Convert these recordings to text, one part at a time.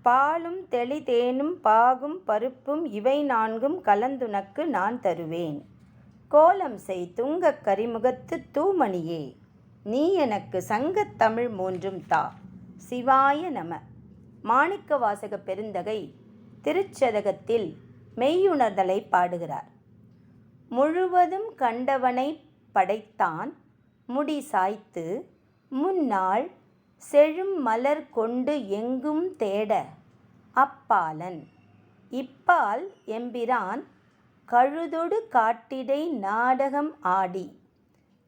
பாலும் தெளிதேனும் பாகும் பருப்பும் இவை நான்கும் கலந்துனக்கு நான் தருவேன். கோலம் செய் துங்கக் கரிமுகத்துத் தூமணியே, நீ எனக்கு சங்கத் தமிழ் மூன்றும் தா. சிவாய நம. மாணிக்கவாசக பெருந்தகை திருச்சதகத்தில் மெய்யுணர்தலை பாடுகிறார். முழுவதும் கண்டவனைப் படைத்தான் முடி சாய்த்து, முன்னாள் செழும் மலர் கொண்டு எங்கும் தேட அப்பாலன். இப்பால் எம்பிரான் கழுதொடு காட்டிடை நாடகம் ஆடி,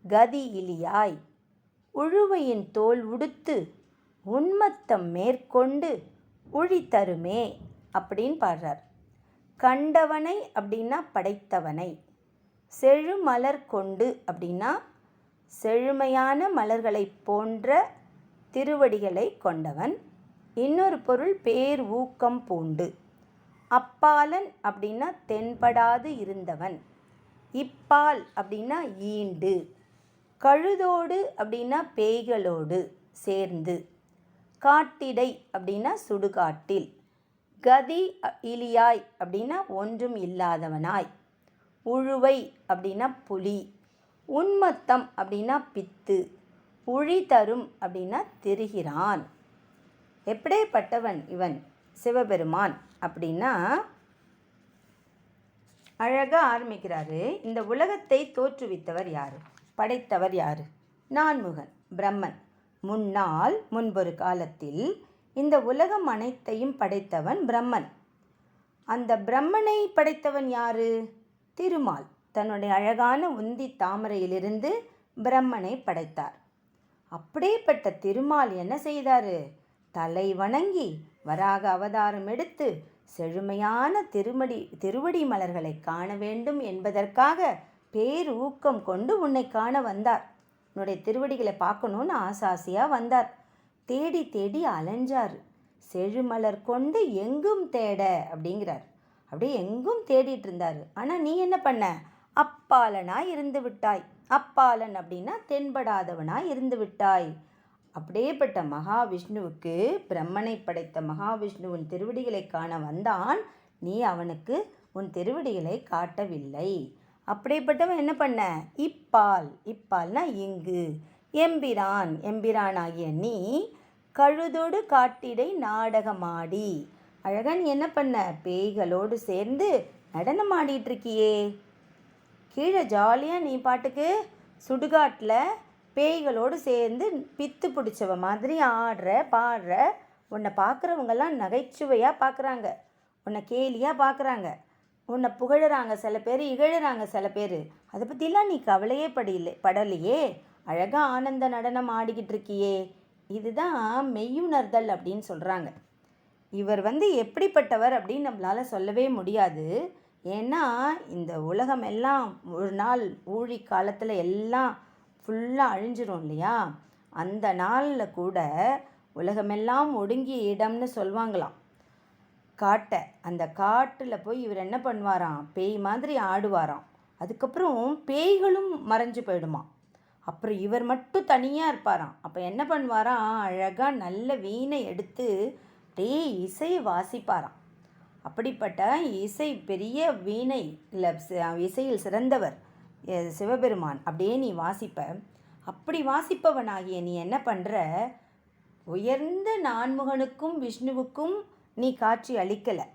கதி இலியாய் உழுவையின் தோல் உடுத்து உன்மத்தம் மேற்கொண்டு உழி தருமே அப்படின்னு பாடுறார். கண்டவனை அப்படின்னா படைத்தவனை, செழுமலர் கொண்டு அப்படின்னா செழுமையான மலர்களை போன்ற திருவடிகளை கொண்டவன். இன்னொரு பொருள் பேர் ஊக்கம் பூண்டு. அப்பாலன் அப்படின்னா தென்படாது இருந்தவன். இப்பால் அப்படின்னா ஈண்டு. கழுதோடு அப்படின்னா பேய்களோடு சேர்ந்து. காட்டிடை அப்படின்னா சுடுகாட்டில். கதி இலியாய் அப்படின்னா ஒன்றும் இல்லாதவனாய். உழுவை அப்படின்னா புலி. உன்மத்தம் அப்படின்னா பித்து. உழி தரும் அப்படின்னா திரிகிறான். எப்படிப்பட்டவன் இவன் சிவபெருமான் அப்படின்னா அழகாக ஆரம்பிக்கிறாரு. இந்த உலகத்தை தோற்றுவித்தவர் யார், படைத்தவர் யார்? நான்முகன் பிரம்மன். முன்பொரு காலத்தில் இந்த உலகம் அனைத்தையும் படைத்தவன் பிரம்மன். அந்த பிரம்மனை படைத்தவன் யாரு? திருமால். தன்னுடைய அழகான உந்தி தாமரையிலிருந்து பிரம்மனை படைத்தார். அப்படிப்பட்ட திருமால் என்ன செய்தார்? தலை வணங்கி வராக அவதாரம் எடுத்து செழுமையான திருவடி மலர்களை காண வேண்டும் என்பதற்காக பேர் ஊக்கம் கொண்டு உன்னை காண வந்தார். உன்னுடைய திருவடிகளை பார்க்கணுன்னு ஆசாசியாக வந்தார். தேடி தேடி அலைஞ்சார். செழுமலர் கொண்டு எங்கும் தேட அப்படிங்கிறார். அப்படியே எங்கும் தேடிட்டு இருந்தார். ஆனால் நீ என்ன பண்ண? அப்பாலனாய் இருந்து விட்டாய். அப்பாலன் அப்படின்னா தென்படாதவனாய் இருந்து விட்டாய். அப்படியேப்பட்ட மகாவிஷ்ணுவுக்கு, பிரம்மனை படைத்த மகாவிஷ்ணுவின் திருவடிகளை காண வந்தான். நீ அவனுக்கு உன் திருவடிகளை காட்டவில்லை. அப்படிப்பட்டவன் என்ன பண்ண? இப்பால்னா இங்கு. எம்பிரானாகிய நீ கழுதோடு காட்டிடை நாடகமாடி. அழகன் என்ன பண்ண? பேய்களோடு சேர்ந்து நடனம் ஆடிட்டு இருக்கியே. கீழே ஜாலியாக நீ பாட்டுக்கு சுடுகாட்டில் பேய்களோடு சேர்ந்து பித்து பிடிச்சவ மாதிரி ஆடுற பாடுற. உன்னை பார்க்குறவங்கெல்லாம் நகைச்சுவையாக பார்க்குறாங்க, உன்னை கேலியாக பார்க்குறாங்க, உன்னை புகழுறாங்க, சில பேர் இகழுறாங்க, சில பேர். அதை பற்றிலாம் நீ கவலையே படலையே. அழகாக ஆனந்த நடனம் ஆடிக்கிட்டு இருக்கியே. இதுதான் மெய்யுணர்தல் அப்படின்னு சொல்கிறாங்க. இவர் எப்படிப்பட்டவர் அப்படின்னு நம்மளால் சொல்லவே முடியாது. ஏன்னா இந்த உலகம் எல்லாம் ஒரு நாள் ஊழி காலத்தில் எல்லாம் ஃபுல்லாக அழிஞ்சிரும் இல்லையா? அந்த நாளில் கூட உலகமெல்லாம் ஒடுங்கிய இடம்னு சொல்லுவாங்களாம் காட்டை. அந்த காட்டில் போய் இவர் என்ன பண்ணுவாராம்? பேய் மாதிரி ஆடுவாராம். அதுக்கப்புறம் பேய்களும் மறைஞ்சு போயிடுமா. அப்புறம் இவர் மட்டும் தனியாக இருப்பாராம். அப்போ என்ன பண்ணுவாராம்? அழகாக நல்ல வீணை எடுத்து இசையை வாசிப்பாராம். அப்படிப்பட்ட பெரிய வீணை இல்லை, இசையில் சிறந்தவர் சிவபெருமான். அப்படியே நீ வாசிப்ப. அப்படி வாசிப்பவனாகிய நீ என்ன பண்ணுற? உயர்ந்த நான்முகனுக்கும் விஷ்ணுவுக்கும் நீ காட்சி அளிக்கலை.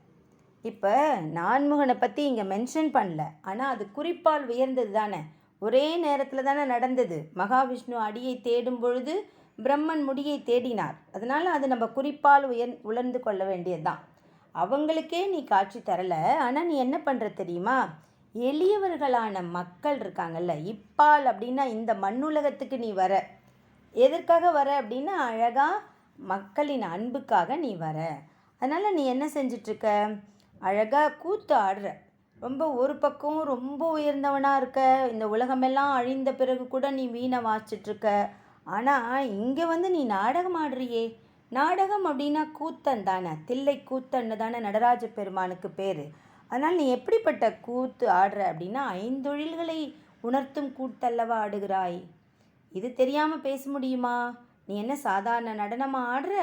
இப்போ நான்முகனை பற்றி இங்கே மென்ஷன் பண்ணல, ஆனால் அது குறிப்பால் உயர்ந்தது தானே. ஒரே நேரத்தில் தானே நடந்தது. மகாவிஷ்ணு அடியை தேடும் பொழுது பிரம்மன் முடியை தேடினார். அதனால் அது நம்ம குறிப்பால் உணர்ந்து கொள்ள வேண்டியது தான். அவங்களுக்கே நீ காட்சி தரலை. ஆனால் நீ என்ன பண்ணுற தெரியுமா? எளியவர்களான மக்கள் இருக்காங்கல்ல, இப்பால் அப்படின்னா இந்த மண்ணுலகத்துக்கு நீ வர. எதற்காக வர அப்படின்னா அழகாக மக்களின் அன்புக்காக நீ வர. அதனால் நீ என்ன செஞ்சிட்ருக்க? அழகாக கூத்து ஆடுற. ரொம்ப ஒரு பக்கம் ரொம்ப உயர்ந்தவனாக இருக்க. இந்த உலகமெல்லாம் அழிந்த பிறகு கூட நீ வீணை வாசிச்சிட்ருக்க. ஆனால் இங்கே நீ நாடகம் ஆடுறியே. நாடகம் அப்படின்னா கூத்தன் தானே, தில்லை கூத்தன்னு தானே நடராஜ பெருமானுக்கு பேர். அதனால் நீ எப்படிப்பட்ட கூத்து ஆடுற அப்படின்னா ஐந்தொழில்களை உணர்த்தும் கூத்தல்லவா ஆடுகிறாய். இது தெரியாமல் பேச முடியுமா? நீ என்ன சாதாரண நடனமாக ஆடுற?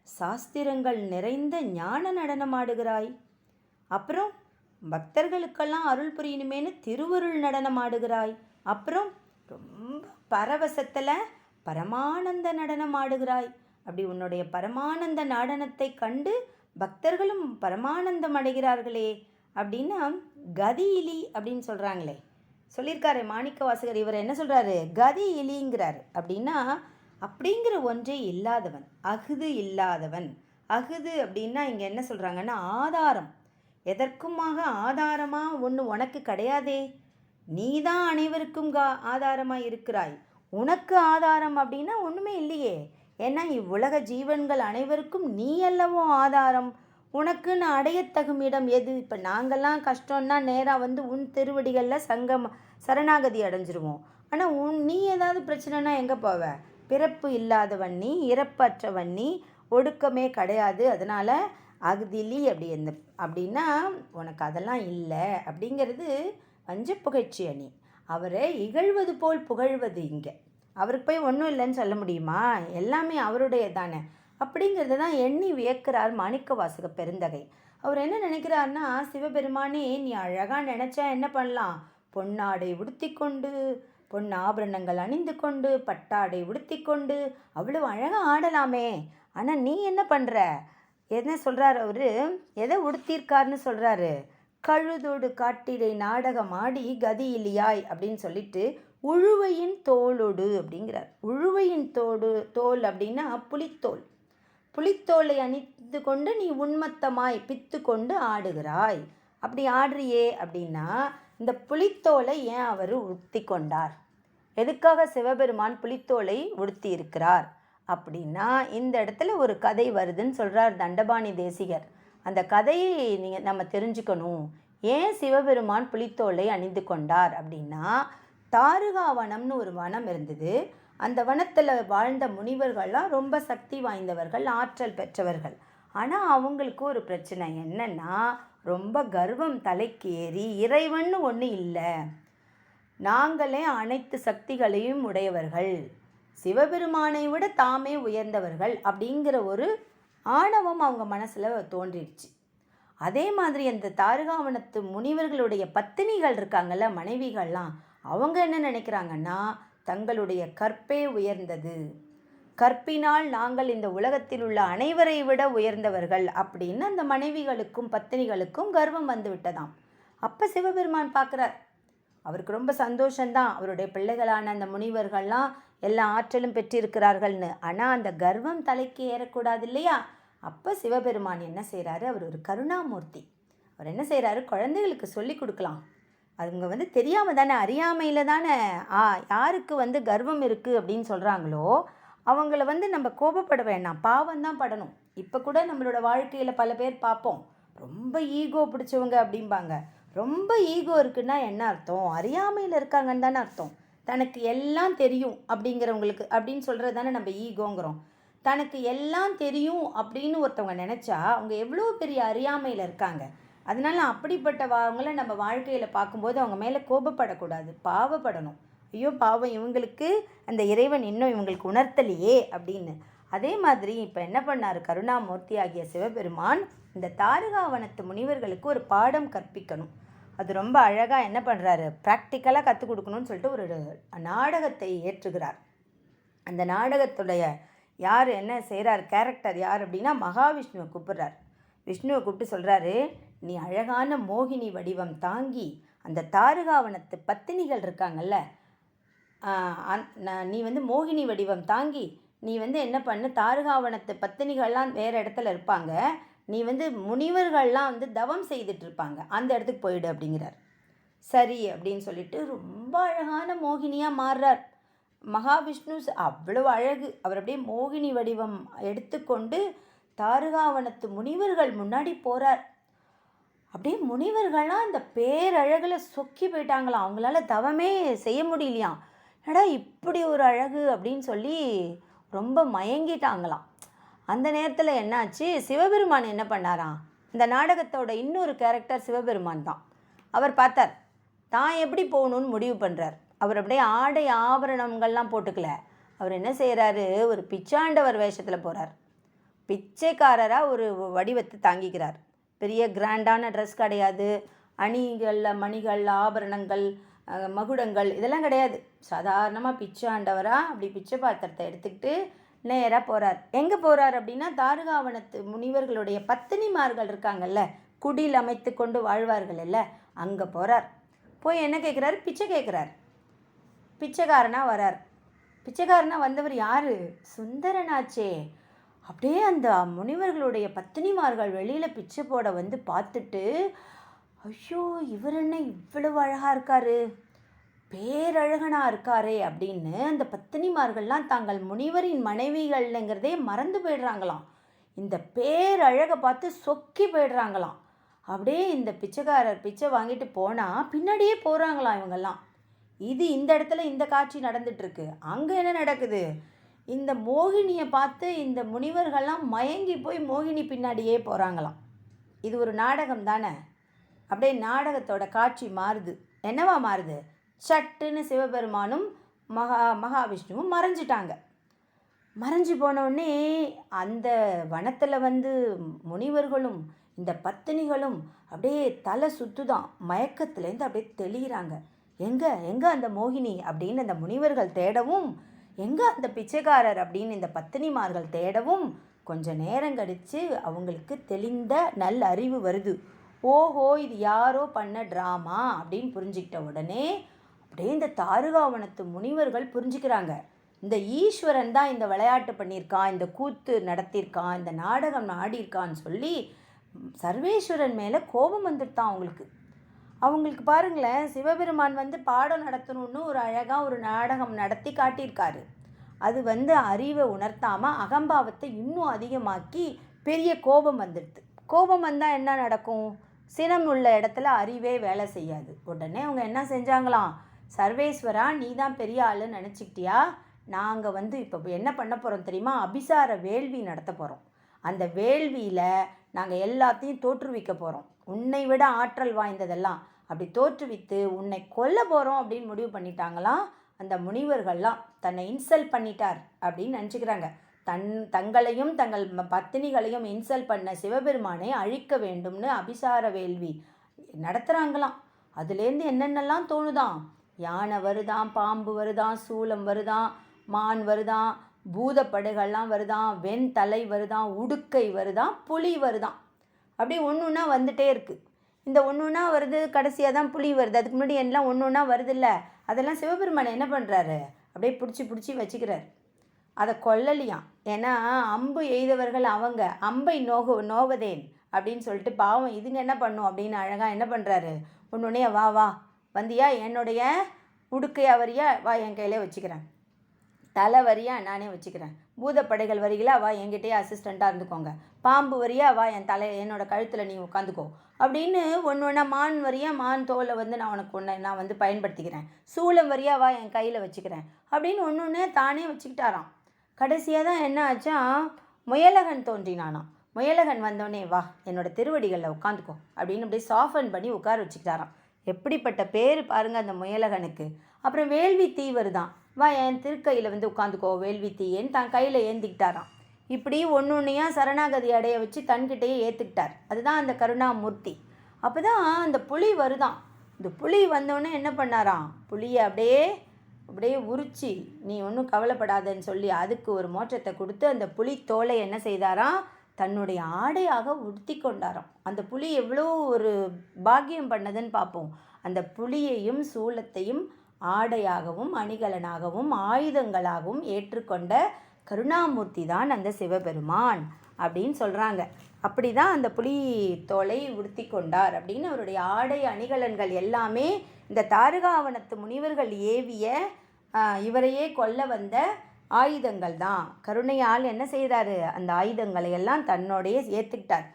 சாஸ்திரங்கள் நிறைந்த ஞான நடனம் ஆடுகிறாய். அப்புறம் பக்தர்களுக்கெல்லாம் அருள் புரியணுமேனு திருவருள் நடனம் ஆடுகிறாய். அப்புறம் ரொம்ப பரவசத்தில் பரமானந்த நடனம் ஆடுகிறாய். அப்படி உன்னுடைய பரமானந்த நடனத்தை கண்டு பக்தர்களும் பரமானந்தம் அடைகிறார்களே அப்படின்னா கதி இலி அப்படின்னு சொல்கிறாங்களே, சொல்லியிருக்காரு மாணிக்க வாசகர். இவர் என்ன சொல்கிறாரு? கதி இலிங்கிறார். அப்படின்னா அப்படிங்கிற ஒன்றே இல்லாதவன், அகுது இல்லாதவன். அகுது அப்படின்னா இங்கே என்ன சொல்கிறாங்கன்னா ஆதாரம். எதற்குமாக ஆதாரமாக ஒன்று உனக்கு கிடையாதே, நீ தான் அனைவருக்கும் ஆதாரமாக இருக்கிறாய். உனக்கு ஆதாரம் அப்படின்னா ஒன்றுமே இல்லையே. ஏன்னா இவ்வுலக ஜீவன்கள் அனைவருக்கும் நீ அல்லவோ ஆதாரம். உனக்குன்னு அடையத்தகும் இடம் எது? இப்போ நாங்கள்லாம் கஷ்டம்னா நேராக வந்து உன் திருவடிகளில் சரணாகதி அடைஞ்சிருவோம். ஆனால் நீ ஏதாவது பிரச்சனைனா எங்கே போவ? பிறப்பு இல்லாதவன் நீ, இறப்பற்றவன் நீ, ஒடுக்கமே கிடையாது. அதனால் அகுதிலி அப்படின்னா உனக்கு அதெல்லாம் இல்லை அப்படிங்கிறது வஞ்ச புகழ்ச்சி அணி. அவரை இகழ்வது போல் புகழ்வது இங்கே. அவருக்கு போய் ஒன்றும் இல்லைன்னு சொல்ல முடியுமா? எல்லாமே அவருடைய தானே அப்படிங்கிறது தான் எண்ணி வியக்கிறார் மாணிக்க வாசக பெருந்தகை. அவர் என்ன நினைக்கிறார்னா, சிவபெருமானே நீ அழகாக நினச்சா என்ன பண்ணலாம்? பொன்னாடை உடுத்தி கொண்டு, பொன் ஆபரணங்கள் அணிந்து கொண்டு, பட்டாடை உடுத்தி கொண்டு அவ்வளோ அழகாக ஆடலாமே. ஆனால் நீ என்ன பண்ணுற? என்ன சொல்கிறார் அவர்? எதை உடுத்தியிருக்காருன்னு சொல்கிறாரு? கழுதோடு காட்டிடை நாடகம் ஆடி கதி இல்லையாய் அப்படின்னு சொல்லிட்டு உழுவையின் தோளோடு அப்படிங்கிறார். உழுவையின் தோல் அப்படின்னா புலித்தோல். புலித்தோலை அணிந்து கொண்டு நீ உன்மத்தமாய் பித்து கொண்டு ஆடுகிறாய். அப்படி ஆடுறியே அப்படின்னா இந்த புலித்தோலை ஏன் அவர் உடுத்தி கொண்டார்? எதுக்காக சிவபெருமான் புலித்தோலை உடுத்தி இருக்கிறார் அப்படின்னா இந்த இடத்துல ஒரு கதை வருதுன்னு சொல்கிறார் தண்டபாணி தேசிகர். அந்த கதையை நம்ம தெரிஞ்சுக்கணும். ஏன் சிவபெருமான் புலித்தோலை அணிந்து கொண்டார் அப்படின்னா, தாருகாவனம்னு ஒரு வனம் இருந்தது. அந்த வனத்தில் வாழ்ந்த முனிவர்கள்லாம் ரொம்ப சக்தி வாய்ந்தவர்கள், ஆற்றல் பெற்றவர்கள். ஆனால் அவங்களுக்கு ஒரு பிரச்சனை என்னன்னா, ரொம்ப கர்வம் தலைக்கு ஏறி இறைவன் ஒன்று இல்லை, நாங்களே அனைத்து சக்திகளையும் உடையவர்கள், சிவபெருமானை விட தாமே உயர்ந்தவர்கள் அப்படிங்கிற ஒரு ஆணவம் அவங்க மனசில் தோன்றிடுச்சு. அதே மாதிரி அந்த தாருகாவனத்து முனிவர்களுடைய பத்தினிகள் இருக்காங்கல்ல, மனைவிகள்லாம், அவங்க என்ன நினைக்கிறாங்கன்னா, தங்களுடைய கற்பே உயர்ந்தது, கற்பினால் நாங்கள் இந்த உலகத்தில் உள்ள அனைவரை விட உயர்ந்தவர்கள் அப்படின்னு அந்த மனைவிகளுக்கும் பத்தினிகளுக்கும் கர்வம் வந்து விட்டதாம். அப்போ சிவபெருமான் பார்க்குறார். அவருக்கு ரொம்ப சந்தோஷந்தான், அவருடைய பிள்ளைகளான அந்த முனிவர்கள்லாம் எல்லா ஆற்றலும் பெற்றிருக்கிறார்கள்னு. ஆனால் அந்த கர்வம் தலைக்கு ஏறக்கூடாது இல்லையா? அப்போ சிவபெருமான் என்ன செய்கிறாரு? அவர் ஒரு கருணாமூர்த்தி. அவர் என்ன செய்கிறாரு? குழந்தைகளுக்கு சொல்லி கொடுக்கலாம். அவங்க வந்து தெரியாமல் தானே, அறியாமையில் தானே யாருக்கு கர்வம் இருக்குது அப்படின்னு சொல்கிறாங்களோ அவங்கள நம்ம கோபப்பட வேண்டாம், பாவம்தான் படணும். இப்போ கூட நம்மளோட வாழ்க்கையில் பல பேர் பார்ப்போம், ரொம்ப ஈகோ பிடிச்சவங்க அப்படிம்பாங்க. ரொம்ப ஈகோ இருக்குன்னா என்ன அர்த்தம்? அறியாமையில் இருக்காங்கன்னு தானே அர்த்தம். தனக்கு எல்லாம் தெரியும் அப்படிங்கிறவங்களுக்கு அப்படின்னு சொல்கிறது தானே நம்ம ஈகோங்கிறோம். தனக்கு எல்லாம் தெரியும் அப்படின்னு ஒருத்தவங்க நினச்சா அவங்க எவ்வளோ பெரிய அறியாமையில் இருக்காங்க. அதனால அப்படிப்பட்டவங்கள நம்ம வாழ்க்கையில் பார்க்கும்போது அவங்க மேலே கோபப்படக்கூடாது, பாவப்படணும். ஐயோ பாவம், இவங்களுக்கு அந்த இறைவன் இன்னும் இவங்களுக்கு உணர்த்தலையே அப்படின்னு. அதே மாதிரி இப்போ என்ன பண்ணார் கருணாமூர்த்தி ஆகிய சிவபெருமான்? இந்த தாருகாவனத்து முனிவர்களுக்கு ஒரு பாடம் கற்பிக்கணும். அது ரொம்ப அழகாக என்ன பண்ணுறாரு? ப்ராக்டிக்கலாக கற்றுக் கொடுக்கணும்னு சொல்லிட்டு ஒரு நாடகத்தை ஏற்றுகிறார். அந்த நாடகத்துடைய யார் என்ன செய்கிறார், கேரக்டர் யார் அப்படின்னா மகாவிஷ்ணுவை கூப்பிட்றார். விஷ்ணுவை கூப்பிட்டு சொல்கிறாரு, நீ அழகான மோகினி வடிவம் தாங்கி அந்த தாருகாவனத்து பத்தினிகள் இருக்காங்கல்ல, நீ மோகினி வடிவம் தாங்கி நீ என்ன பண்ணு, தாருகாவனத்து பத்தினிகள்லாம் வேறு இடத்துல இருப்பாங்க, நீ முனிவர்கள்லாம் தவம் செய்துட்டு இருப்பாங்க, அந்த இடத்துக்கு போயிடு அப்படிங்கிறார். சரி அப்படின்னு சொல்லிட்டு ரொம்ப அழகான மோகினியாக மாறுறார் மகாவிஷ்ணு. அவ்வளோ அழகு. அவர் அப்படியே மோகினி வடிவம் எடுத்துக்கொண்டு தாருகாவனத்து முனிவர்கள் முன்னாடி போகிறார். அப்படியே முனிவர்கள்லாம் அந்த பேரழகில் சொக்கி போயிட்டாங்களாம். அவங்களால தவமே செய்ய முடியலையாம். ஏடா இப்படி ஒரு அழகு அப்படின்னு சொல்லி ரொம்ப மயங்கிட்டாங்களாம். அந்த நேரத்தில் என்னாச்சு, சிவபெருமான் என்ன பண்ணாராம்? இந்த நாடகத்தோட இன்னொரு கேரக்டர் சிவபெருமான் தான். அவர் பார்த்தார், தான் எப்படி போகணுன்னு முடிவு பண்ணுறார். அவர் அப்படியே ஆடை ஆபரணங்கள்லாம் போட்டுக்கல. அவர் என்ன செய்கிறாரு? ஒரு பிச்சாண்டவர் வேஷத்தில் போகிறார். பிச்சைக்காரராக ஒரு வடிவத்தை தாங்கிக்கிறார். பெரிய கிராண்டான ட்ரெஸ் கிடையாது, அணிகள் மணிகள் ஆபரணங்கள் மகுடங்கள் இதெல்லாம் கிடையாது. சாதாரணமாக பிச்சை ஆண்டவராக அப்படி பிச்சை பாத்திரத்தை எடுத்துக்கிட்டு நேராக போகிறார். எங்கே போகிறார் அப்படின்னா, தாருகாவனத்து முனிவர்களுடைய பத்தினிமார்கள் இருக்காங்கல்ல, குடில் அமைத்து கொண்டு வாழ்வார்கள் இல்லை, அங்கே போகிறார். போய் என்ன கேட்குறாரு? பிச்சை கேட்குறார். பிச்சைக்காரனாக வரார். பிச்சைக்காரனாக வந்தவர் யார்? சுந்தரனாச்சே. அப்படியே அந்த முனிவர்களுடைய பத்தினிமார்கள் வெளியில் பிச்சை போட வந்து பார்த்துட்டு, ஐயோ இவர் என்ன இவ்வளவு அழகாக இருக்காரு, பேரழகனாக இருக்காரே அப்படின்னு அந்த பத்தினிமார்கள்லாம் தாங்கள் முனிவரின் மனைவிகள்ங்கிறதே மறந்து போயிடுறாங்களாம். இந்த பேரழகை பார்த்து சொக்கி போயிடுறாங்களாம். அப்படியே இந்த பிச்சைக்காரர் பிச்சை வாங்கிட்டு போனால் பின்னாடியே போகிறாங்களாம் இவங்கெல்லாம். இது இந்த இடத்துல இந்த காட்சி நடந்துட்டுருக்கு. அங்கே என்ன நடக்குது? இந்த மோகினியை பார்த்து இந்த முனிவர்கள்லாம் மயங்கி போய் மோகினி பின்னாடியே போகிறாங்களாம். இது ஒரு நாடகம் தானே. அப்படியே நாடகத்தோட காட்சி மாறுது. என்னவா மாறுது? சட்டுன்னு சிவபெருமானும் மகாவிஷ்ணுவும் மறைஞ்சிட்டாங்க. மறைஞ்சு போனோடனே அந்த வனத்தில் வந்து முனிவர்களும் இந்த பத்தினிகளும் அப்படியே தலை சுற்றுதான், மயக்கத்துலேருந்து அப்படியே தெளிகிறாங்க. எங்கே அந்த மோகினி அப்படின்னு அந்த முனிவர்கள் தேடவும், எங்கே அந்த பிச்சைக்காரர் அப்படின்னு இந்த பத்தினிமார்கள் தேடவும், கொஞ்சம் நேரம் கழித்து அவங்களுக்கு தெளிந்த நல்ல அறிவு வருது. ஓஹோ இது யாரோ பண்ண ட்ராமா அப்படின்னு புரிஞ்சுக்கிட்ட உடனே அப்படியே இந்த தாருகாவனத்து முனிவர்கள் புரிஞ்சுக்கிறாங்க, இந்த ஈஸ்வரன் தான் இந்த விளையாட்டு பண்ணியிருக்கான், இந்த கூத்து நடத்தியிருக்கான், இந்த நாடகம் ஆடியிருக்கான்னு சொல்லி சர்வேஸ்வரன் மேலே கோபம் வந்துட்டான் அவங்களுக்கு பாருங்களேன், சிவபெருமான் வந்து பாடம் நடத்தணும்னு ஒரு அழகாக ஒரு நாடகம் நடத்தி காட்டியிருக்காரு. அது வந்து அறிவை உணர்த்தாமல் அகம்பாவத்தை இன்னும் அதிகமாக்கி பெரிய கோபம் வந்துடுது. கோபம் வந்தால் என்ன நடக்கும்? சினம் உள்ள இடத்துல அறிவே வேலை செய்யாது. உடனே அவங்க என்ன செஞ்சாங்களாம், சர்வேஸ்வரா நீ தான் பெரிய ஆளுன்னு நினச்சிக்கிட்டியா, நாங்கள் வந்து இப்போ என்ன பண்ண போகிறோம் தெரியுமா, அபிசார வேள்வி நடத்த போகிறோம். அந்த வேள்வியில் நாங்கள் எல்லாத்தையும் தோற்றுவிக்க போகிறோம், உன்னை விட ஆற்றல் வாய்ந்ததெல்லாம் அப்படி தோற்றுவித்து உன்னை கொல்ல போகிறோம் அப்படின்னு முடிவு பண்ணிட்டாங்களாம். அந்த முனிவர்கள்லாம் தன்னை இன்சல்ட் பண்ணிட்டார் அப்படின்னு நினச்சிக்கிறாங்க. தங்களையும் தங்கள் பத்தினிகளையும் இன்சல்ட் பண்ண சிவபெருமானை அழிக்க வேண்டும்னு அபிசார வேள்வி நடத்துகிறாங்களாம். அதுலேருந்து என்னென்னலாம் தோணுதான், யானை வருதான், பாம்பு வருதான், சூலம் வருதான், மான் வருதான், பூதப்படைகள்லாம் வருதான், வெண்தலை வருதான், உடுக்கை வருதான், புலி வருதான். அப்படியே ஒன்று ஒன்றா வந்துட்டே இருக்குது. இந்த ஒன்று ஒன்றா வருது, கடைசியாக தான் புலி வருது. அதுக்கு முன்னாடி எல்லாம் ஒன்று ஒன்றா வருது இல்லை, அதெல்லாம் சிவபெருமானை என்ன பண்ணுறாரு, அப்படியே பிடிச்சி வச்சுக்கிறார். அதை கொல்லலையாம். ஏன்னா அம்பு எய்தவர்கள் அவங்க, அம்பை நோவதேன் அப்படின்னு சொல்லிட்டு பாவம் இதுங்க என்ன பண்ணும் அப்படின்னு அழகாக என்ன பண்ணுறாரு, ஒன்று வா வந்தியா, என்னுடைய உடுக்கையா வரியா, வா என் கையிலே வச்சுக்கிறேன், தலை வரியா நானே வச்சுக்கிறேன், பூதப்படைகள் வரிகளா வா என்கிட்டயே அசிஸ்டண்ட்டாக இருந்துக்கோங்க, பாம்பு வரியா வா என் என்னோடய கழுத்தில் நீ உட்காந்துக்கோ அப்படின்னு ஒன்று ஒன்றா, மான் வரியா மான் தோலை வந்து நான் வந்து பயன்படுத்திக்கிறேன், சூளம் வரியா வா என் கையில் வச்சுக்கிறேன் அப்படின்னு ஒன்று ஒன்றே தானே வச்சுக்கிட்டாராம். கடைசியாக தான் என்ன ஆச்சா, முயலகன் தோன்றினானாம். முயலகன் வந்தோடனே வா என்னோட திருவடிகளில் உட்காந்துக்கோ அப்படின்னு அப்படியே சாஃபன் பண்ணி உட்கார வச்சுக்கிட்டாராம். எப்படிப்பட்ட பேர் பாருங்கள் அந்த முயலகனுக்கு. அப்புறம் வேள்வி தீ வருதான், வா என் திருக்கையில் வந்து உட்காந்துக்கோ வேள்வி தீயேன்னு தான் கையில் ஏந்திக்கிட்டாராம். இப்படி ஒன்று ஒன்றையாக சரணாகதி அடைய வச்சு தன்கிட்டையே ஏற்றுக்கிட்டார். அதுதான் அந்த கருணாமூர்த்தி. அப்போ தான் அந்த புலி வருதான். இந்த புலி வந்தோடனே என்ன பண்ணாராம், புலியை அப்படியே உரிச்சி நீ ஒன்றும் கவலைப்படாதன்னு சொல்லி அதுக்கு ஒரு மோட்சத்தை கொடுத்து அந்த புலி தோலை என்ன செய்தாராம், தன்னுடைய ஆடையாக உடுத்தி கொண்டாராம். அந்த புலி எவ்வளோ ஒரு பாக்கியம் பண்ணதுன்னு பார்ப்போம். அந்த புலியையும் சூலத்தையும் ஆடையாகவும் அணிகலனாகவும் ஆயுதங்களாகவும் ஏற்றுக்கொண்ட கருணாமூர்த்தி தான் அந்த சிவபெருமான் அப்படின்னு சொல்கிறாங்க. அப்படி தான் அந்த புலி தோலை உடுத்தி கொண்டார் அப்படின்னு அவருடைய ஆடை அணிகலன்கள் எல்லாமே இந்த தாருகாவனத்து முனிவர்கள் ஏவிய இவரையே கொல்ல வந்த ஆயுதங்கள் தான். கருணையால் என்ன செய்கிறாரு, அந்த ஆயுதங்களை எல்லாம் தன்னோடைய ஏற்றுக்கிட்டார்.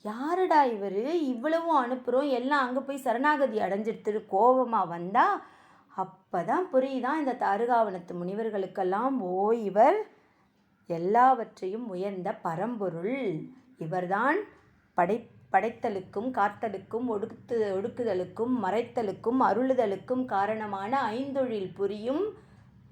யாருடா இவர், இவ்வளவும் அனுப்புகிறோம் எல்லாம் அங்கே போய் சரணாகதி அடைஞ்சிட்டு கோபமாக வந்தால் அப்போ தான் புரியுதான் இந்த தாருகாவனத்து முனிவர்களுக்கெல்லாம், இவர் எல்லாவற்றையும் உயர்ந்த பரம்பொருள், இவர்தான் படைத்தலுக்கும் காத்தலுக்கும் ஒடுக்குதலுக்கும் மறைத்தலுக்கும் அருளுதலுக்கும் காரணமான ஐந்தொழில் புரியும்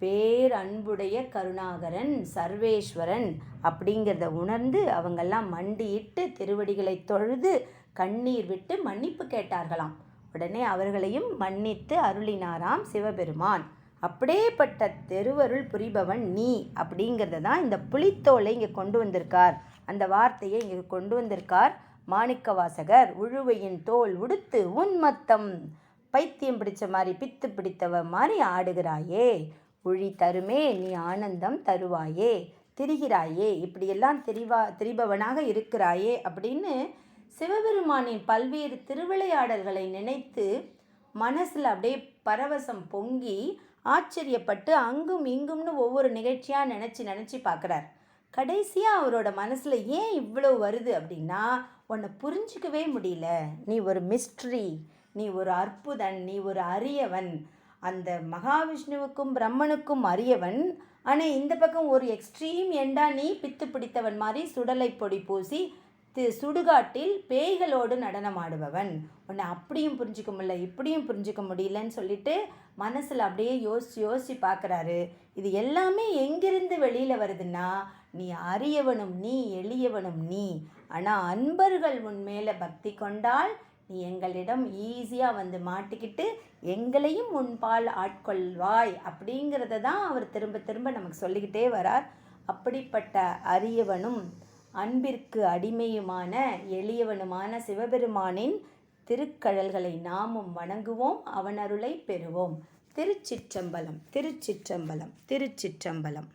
பேரன்புடைய கருணாகரன் சர்வேஸ்வரன் அப்படிங்கிறத உணர்ந்து அவங்கெல்லாம் மண்டியிட்டு திருவடிகளை தொழுது கண்ணீர் விட்டு மன்னிப்பு கேட்டார்களாம். உடனே அவர்களையும் மன்னித்து அருளினாராம் சிவபெருமான். அப்படியேப்பட்ட திருவருள் புரிபவன் நீ அப்படிங்கிறத தான் இந்த புலித்தோலை இங்கே கொண்டு வந்திருக்கார். அந்த வார்த்தையை இங்கே கொண்டு வந்திருக்கார் மாணிக்க வாசகர். உழுவையின் தோல் உடுத்து உன்மத்தம், பைத்தியம் பிடிச்ச மாதிரி பித்து பிடித்தவ மாதிரி ஆடுகிறாயே, உழி தருமே நீ ஆனந்தம் தருவாயே, திரிகிறாயே, இப்படியெல்லாம் திரிபவனாக இருக்கிறாயே அப்படின்னு சிவபெருமானின் பல்வேறு திருவிளையாடல்களை நினைத்து மனசில் அப்படியே பரவசம் பொங்கி ஆச்சரியப்பட்டு அங்கும் இங்கும்னு ஒவ்வொரு நிகழ்ச்சியாக நினச்சி பார்க்குறார். கடைசியாக அவரோட மனசில் ஏன் இவ்வளோ வருது அப்படின்னா, உன்னை புரிஞ்சிக்கவே முடியல, நீ ஒரு மிஸ்ட்ரி, நீ ஒரு அற்புதன், நீ ஒரு அரியவன், அந்த மகாவிஷ்ணுவுக்கும் பிரம்மனுக்கும் அரியவன். ஆனால் இந்த பக்கம் ஒரு எக்ஸ்ட்ரீம் எண்டா நீ பித்து பிடித்தவன் மாதிரி சுடலை பொடி பூசி சுடுகாட்டில் பேய்களோடு நடனமாடுபவன். உன்னை அப்படியும் புரிஞ்சிக்க முடியல, இப்படியும் புரிஞ்சிக்க முடியலன்னு சொல்லிட்டு மனசில் அப்படியே யோசித்து பார்க்குறாரு. இது எல்லாமே எங்கிருந்து வெளியில் வருதுன்னா, நீ அரியவனும் நீ எளியவனும் நீ, ஆனால் அன்பர்கள் உன் மேலே பக்தி கொண்டால் நீ எங்களிடம் ஈஸியாக வந்து மாட்டிக்கிட்டு எங்களையும் உன்பால் ஆட்கொள்வாய் அப்படிங்கிறத தான் அவர் திரும்ப திரும்ப நமக்கு சொல்லிக்கிட்டே வரார். அப்படிப்பட்ட அரியவனும் அன்பிற்கு அடிமையுமான எளியவனுமான சிவபெருமானின் திருக்கழல்களை நாமும் வணங்குவோம், அவன் அருளை பெறுவோம். திருச்சிற்றம்பலம், திருச்சிற்றம்பலம், திருச்சிற்றம்பலம்.